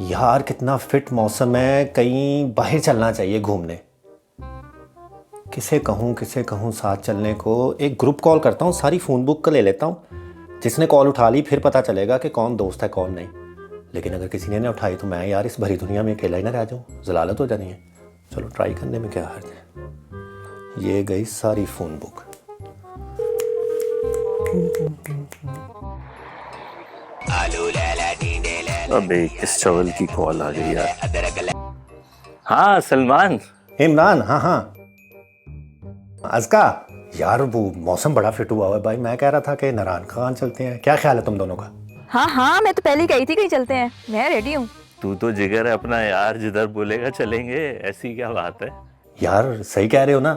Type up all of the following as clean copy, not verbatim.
यार कितना फिट मौसम है, कहीं बाहर चलना चाहिए घूमने। किसे कहूँ साथ चलने को। एक ग्रुप कॉल करता हूँ, सारी फ़ोन बुक कर ले लेता हूँ। जिसने कॉल उठा ली फिर पता चलेगा कि कौन दोस्त है कौन नहीं। लेकिन अगर किसी ने ना उठाई तो मैं यार इस भरी दुनिया में अकेला ही ना रह जाऊँ, ज़लालत हो जानी है। चलो ट्राई करने में क्या हर्ज है। ये गई सारी फ़ोन बुक। अबे किस चवल की कॉल आ गई यार। हाँ सलमान। इमरान, हाँ अज़का यार, वो मौसम बड़ा फिट हुआ है भाई। मैं कह रहा था कि नारायण खान चलते हैं, क्या ख्याल है तुम दोनों का? हाँ मैं तो पहले गई थी, कहीं चलते हैं, मैं रेडी हूँ। तू तो जिगर है अपना यार, जिधर बोलेगा चलेंगे, ऐसी क्या बात है। यार सही कह रहे हो ना,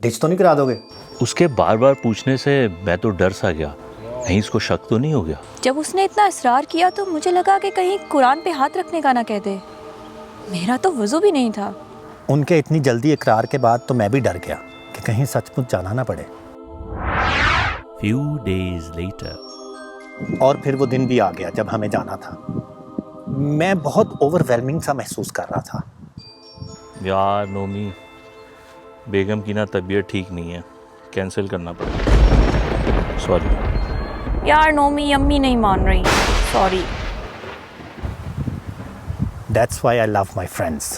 डिच तो नहीं करा दोगे? उसके बार बार पूछने से मैं तो डर सा गया, कहीं इसको शक तो नहीं हो गया। जब उसने इतना इसरार किया तो मुझे लगा कि कहीं कुरान पे हाथ रखने का ना कह दे। मेरा तो वज़ू भी नहीं था। उनके इतनी जल्दी इकरार के बाद तो मैं भी डर गया कि कहीं सचमुच जाना ना पड़े। Few days later. और फिर वो दिन भी आ गया जब हमें जाना था। मैं बहुत ओवरवेलमिंग सा महसूस कर रहा था। यार नोमी, बेगम की ना तबीयत ठीक नहीं है, कैंसिल करना पड़ेगा। सॉरी यार नोमी, अम्मी नहीं मान रही, sorry. That's why I love my friends.